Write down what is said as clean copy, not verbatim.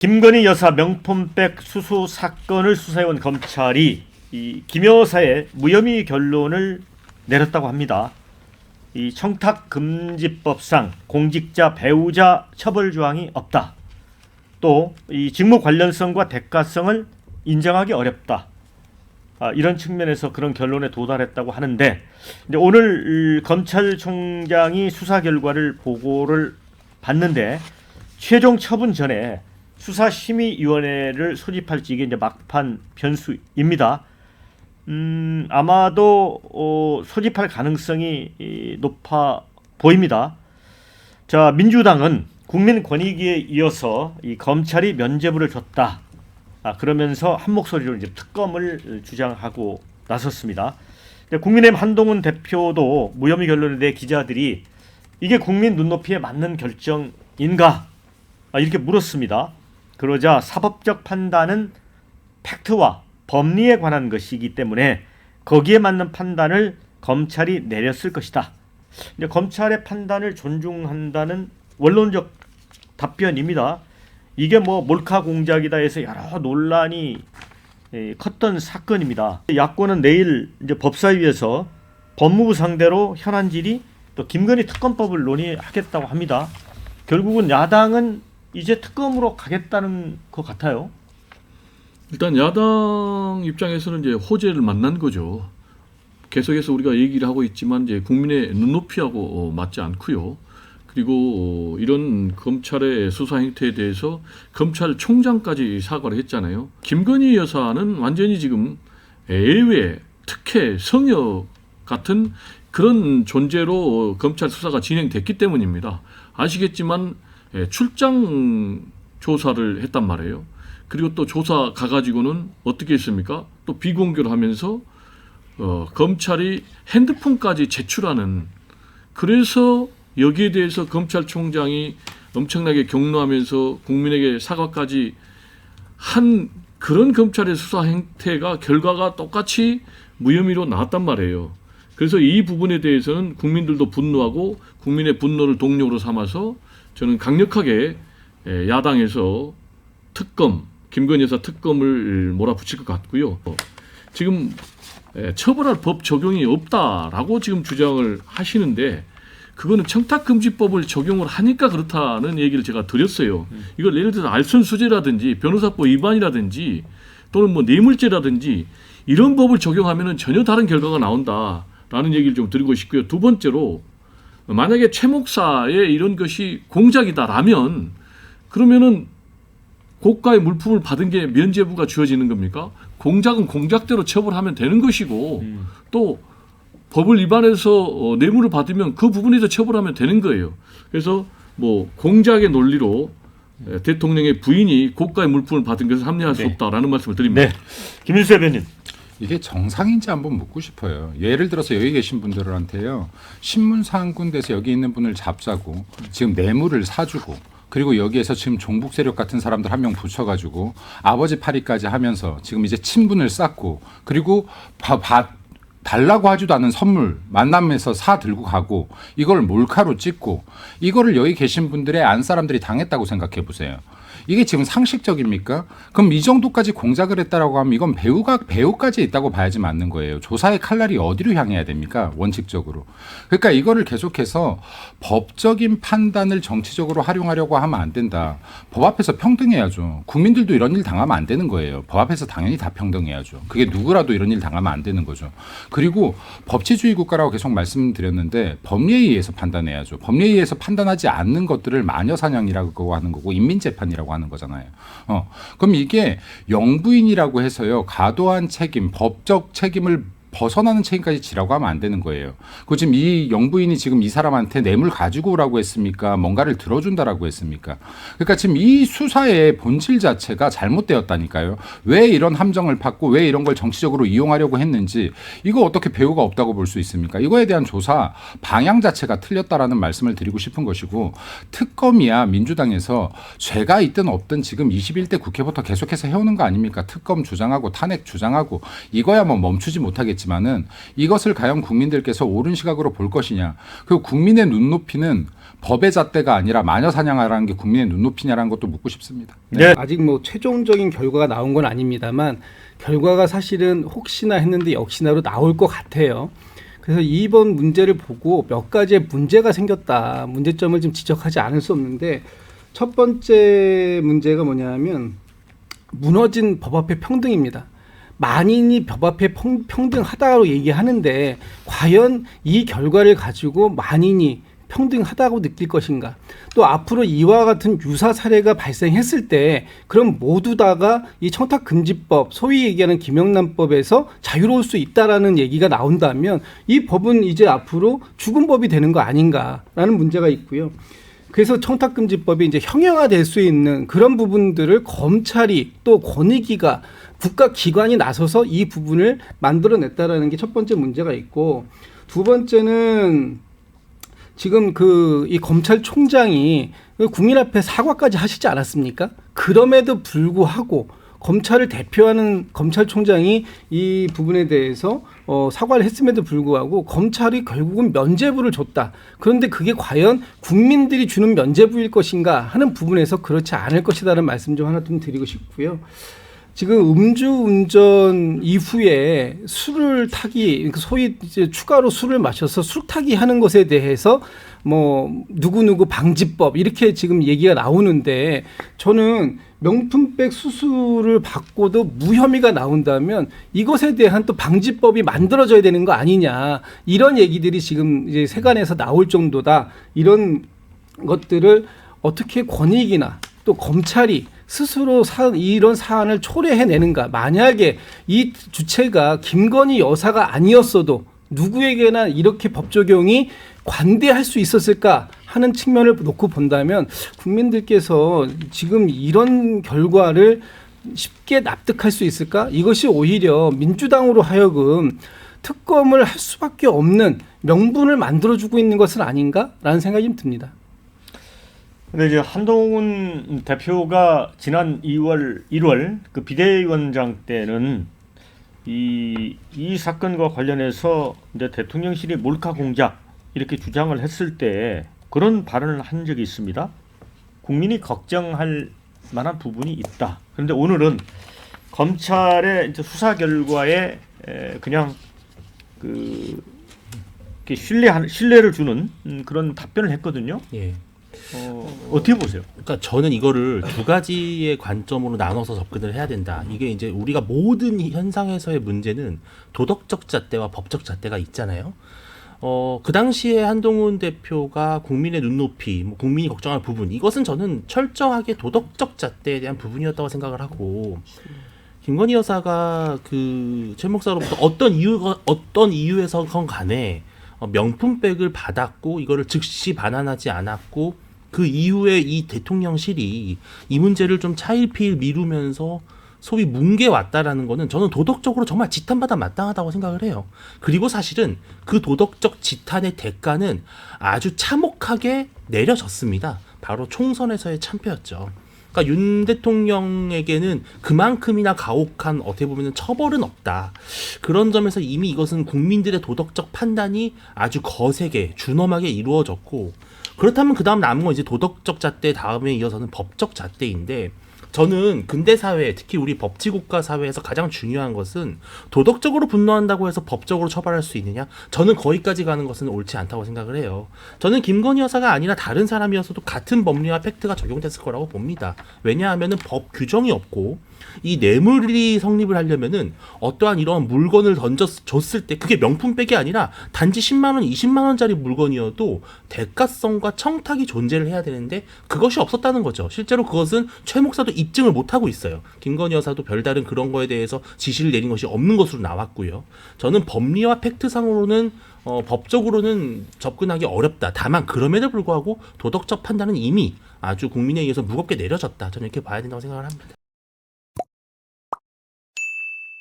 김건희 여사 명품백 수수 사건을 수사해온 검찰이 이 김 여사의 무혐의 결론을 내렸다고 합니다. 이 청탁금지법상 공직자 배우자 처벌 조항이 없다. 또 이 직무 관련성과 대가성을 인정하기 어렵다. 이런 측면에서 그런 결론에 도달했다고 하는데, 이제 오늘 검찰총장이 수사 결과를 보고를 받는데 최종 처분 전에 수사심의위원회를 소집할지 이게 이제 막판 변수입니다. 아마도 소집할 가능성이 높아 보입니다. 자, 민주당은 국민권익위에 이어서 이 검찰이 면죄부를 줬다. 그러면서 한 목소리로 이제 특검을 주장하고 나섰습니다. 국민의힘 한동훈 대표도 무혐의 결론에 대해 기자들이 이게 국민 눈높이에 맞는 결정인가? 이렇게 물었습니다. 그러자 사법적 판단은 팩트와 법리에 관한 것이기 때문에 거기에 맞는 판단을 검찰이 내렸을 것이다. 이제 검찰의 판단을 존중한다는 원론적 답변입니다. 이게 뭐 몰카 공작이다 해서 여러 논란이 컸던 사건입니다. 야권은 내일 이제 법사위에서 법무부 상대로 현안 질의 또 김건희 특검법을 논의하겠다고 합니다. 결국은 야당은 이제 특검으로 가겠다는 것 같아요. 일단 야당 입장에서는 이제 호재를 만난 거죠. 계속해서 우리가 얘기를 하고 있지만 이제 국민의 눈높이하고 맞지 않고요. 그리고 이런 검찰의 수사 행태에 대해서 검찰총장까지 사과를 했잖아요. 김건희 여사는 완전히 지금 예외, 특혜, 성역 같은 그런 존재로 검찰 수사가 진행됐기 때문입니다. 아시겠지만 출장 조사를 했단 말이에요. 그리고 또 조사 가가지고는 어떻게 했습니까? 또 비공개를 하면서 검찰이 핸드폰까지 제출하는, 그래서 여기에 대해서 검찰총장이 엄청나게 격노하면서 국민에게 사과까지 한 그런 검찰의 수사 행태가 결과가 똑같이 무혐의로 나왔단 말이에요. 그래서 이 부분에 대해서는 국민들도 분노하고 국민의 분노를 동력으로 삼아서 저는 강력하게 야당에서 특검, 김건희 여사 특검을 몰아붙일 것 같고요. 지금 처벌할 법 적용이 없다라고 지금 주장을 하시는데 그거는 청탁금지법을 적용을 하니까 그렇다는 얘기를 제가 드렸어요. 이걸 예를 들어서 알선수재라든지 변호사법 위반이라든지 또는 뭐 뇌물죄라든지 이런 법을 적용하면 전혀 다른 결과가 나온다라는 얘기를 좀 드리고 싶고요. 두 번째로 만약에 최 목사의 이런 것이 공작이다라면 그러면은 고가의 물품을 받은 게 면죄부가 주어지는 겁니까? 공작은 공작대로 처벌하면 되는 것이고 또 법을 위반해서 뇌물을 받으면 그 부분에서 처벌하면 되는 거예요. 그래서 뭐 공작의 논리로 대통령의 부인이 고가의 물품을 받은 것을 합리화할 수 없다라는 말씀을 드립니다. 네, 김일수 대변인. 이게 정상인지 한번 묻고 싶어요. 예를 들어서 여기 계신 분들한테요. 신문사 한 군데서 여기 있는 분을 잡자고 지금 뇌물을 사주고 그리고 여기에서 지금 종북 세력 같은 사람들 한 명 붙여가지고 아버지 파리까지 하면서 지금 이제 친분을 쌓고 그리고 달라고 하지도 않은 선물 만남에서 사 들고 가고 이걸 몰카로 찍고 이거를 여기 계신 분들의 안 사람들이 당했다고 생각해 보세요. 이게 지금 상식적입니까? 그럼 이 정도까지 공작을 했다라고 하면 이건 배우까지 있다고 봐야지 맞는 거예요. 조사의 칼날이 어디로 향해야 됩니까? 원칙적으로. 그러니까 이거를 계속해서 법적인 판단을 정치적으로 활용하려고 하면 안 된다. 법 앞에서 평등해야죠. 국민들도 이런 일 당하면 안 되는 거예요. 법 앞에서 당연히 다 평등해야죠. 그게 누구라도 이런 일 당하면 안 되는 거죠. 그리고 법치주의 국가라고 계속 말씀드렸는데 법리에 의해서 판단해야죠. 법리에 의해서 판단하지 않는 것들을 마녀사냥이라고 하는 거고 인민재판이라고 하는 거잖아요. 그럼 이게 영부인이라고 해서요. 과도한 책임, 법적 책임을 벗어나는 책임까지 지라고 하면 안 되는 거예요. 그 지금 이 영부인이 지금 이 사람한테 뇌물 가지고 오라고 했습니까? 뭔가를 들어준다라고 했습니까? 그러니까 지금 이 수사의 본질 자체가 잘못되었다니까요. 왜 이런 함정을 팠고 왜 이런 걸 정치적으로 이용하려고 했는지 이거 어떻게 배우가 없다고 볼 수 있습니까? 이거에 대한 조사 방향 자체가 틀렸다라는 말씀을 드리고 싶은 것이고 특검이야 민주당에서 죄가 있든 없든 지금 21대 국회부터 계속해서 해오는 거 아닙니까? 특검 주장하고 탄핵 주장하고 이거야 뭐 멈추지 못하겠지. 있지만은 이것을 과연 국민들께서 옳은 시각으로 볼 것이냐. 그리고 국민의 눈높이는 법의 잣대가 아니라 마녀 사냥하라는 게 국민의 눈높이냐라는 것도 묻고 싶습니다. 네. 아직 뭐 최종적인 결과가 나온 건 아닙니다만 결과가 사실은 혹시나 했는데 역시나로 나올 것 같아요. 그래서 이번 문제를 보고 몇 가지의 문제가 생겼다. 문제점을 좀 지적하지 않을 수 없는데 첫 번째 문제가 뭐냐면 무너진 법 앞에 평등입니다. 만인이 법 앞에 평등하다고 얘기하는데 과연 이 결과를 가지고 만인이 평등하다고 느낄 것인가? 또 앞으로 이와 같은 유사 사례가 발생했을 때 그럼 모두 다가 이 청탁금지법, 소위 얘기하는 김영란법에서 자유로울 수 있다라는 얘기가 나온다면 이 법은 이제 앞으로 죽은 법이 되는 거 아닌가라는 문제가 있고요. 그래서 청탁금지법이 이제 형용화될 수 있는 그런 부분들을 검찰이 또 권익위가 국가기관이 나서서 이 부분을 만들어냈다라는 게 첫 번째 문제가 있고, 두 번째는 지금 이 검찰총장이 국민 앞에 사과까지 하시지 않았습니까? 그럼에도 불구하고 검찰을 대표하는 검찰총장이 이 부분에 대해서 사과를 했음에도 불구하고 검찰이 결국은 면죄부를 줬다. 그런데 그게 과연 국민들이 주는 면죄부일 것인가 하는 부분에서 그렇지 않을 것이다라는 말씀 좀 하나 좀 드리고 싶고요. 지금 음주운전 이후에 술을 타기, 소위 이제 추가로 술을 마셔서 술 타기 하는 것에 대해서 뭐 누구누구 방지법 이렇게 지금 얘기가 나오는데 저는 명품백 수수를 받고도 무혐의가 나온다면 이것에 대한 또 방지법이 만들어져야 되는 거 아니냐 이런 얘기들이 지금 이제 세간에서 나올 정도다. 이런 것들을 어떻게 권익이나 또 검찰이 스스로 이런 사안을 초래해내는가. 만약에 이 주체가 김건희 여사가 아니었어도 누구에게나 이렇게 법 적용이 관대할 수 있었을까 하는 측면을 놓고 본다면 국민들께서 지금 이런 결과를 쉽게 납득할 수 있을까? 이것이 오히려 민주당으로 하여금 특검을 할 수밖에 없는 명분을 만들어주고 있는 것은 아닌가라는 생각이 좀 듭니다. 근데 이제 한동훈 대표가 지난 1월 그 비대위원장 때는 이 사건과 관련해서 이제 대통령실이 몰카 공작 이렇게 주장을 했을 때 그런 발언을 한 적이 있습니다. 국민이 걱정할 만한 부분이 있다. 그런데 오늘은 검찰의 이제 수사 결과에 그냥 이렇게 신뢰를 주는 그런 답변을 했거든요. 예. 어떻게 보세요? 그러니까 저는 이거를 두 가지의 관점으로 나눠서 접근을 해야 된다. 이게 이제 우리가 모든 현상에서의 문제는 도덕적 잣대와 법적 잣대가 있잖아요. 그 당시에 한동훈 대표가 국민의 눈높이, 뭐 국민이 걱정할 부분, 이것은 저는 철저하게 도덕적 잣대에 대한 부분이었다고 생각을 하고, 김건희 여사가 최 목사로부터 어떤 이유에서건 간에 명품백을 받았고 이거를 즉시 반환하지 않았고 그 이후에 이 대통령실이 이 문제를 좀 차일피일 미루면서 소위 뭉개왔다라는 거는 저는 도덕적으로 정말 지탄받아 마땅하다고 생각을 해요. 그리고 사실은 그 도덕적 지탄의 대가는 아주 참혹하게 내려졌습니다. 바로 총선에서의 참패였죠. 그러니까 윤 대통령에게는 그만큼이나 가혹한 어떻게 보면 처벌은 없다. 그런 점에서 이미 이것은 국민들의 도덕적 판단이 아주 거세게 준엄하게 이루어졌고, 그렇다면 그 다음 남은 건 이제 도덕적 잣대 다음에 이어서는 법적 잣대인데, 저는 근대 사회, 특히 우리 법치국가 사회에서 가장 중요한 것은 도덕적으로 분노한다고 해서 법적으로 처벌할 수 있느냐? 저는 거기까지 가는 것은 옳지 않다고 생각을 해요. 저는 김건희 여사가 아니라 다른 사람이었어도 같은 법리와 팩트가 적용됐을 거라고 봅니다. 왜냐하면은 법 규정이 없고 이 뇌물이 성립을 하려면은 어떠한 이런 물건을 줬을 때 그게 명품백이 아니라 단지 10만 원, 20만 원짜리 물건이어도 대가성과 청탁이 존재를 해야 되는데 그것이 없었다는 거죠. 실제로 그것은 최 목사도 입증을 못하고 있어요. 김건희 여사도 별다른 그런 거에 대해서 지시를 내린 것이 없는 것으로 나왔고요. 저는 법리와 팩트상으로는 법적으로는 접근하기 어렵다. 다만 그럼에도 불구하고 도덕적 판단은 이미 아주 국민에 의해서 무겁게 내려졌다. 저는 이렇게 봐야 된다고 생각을 합니다.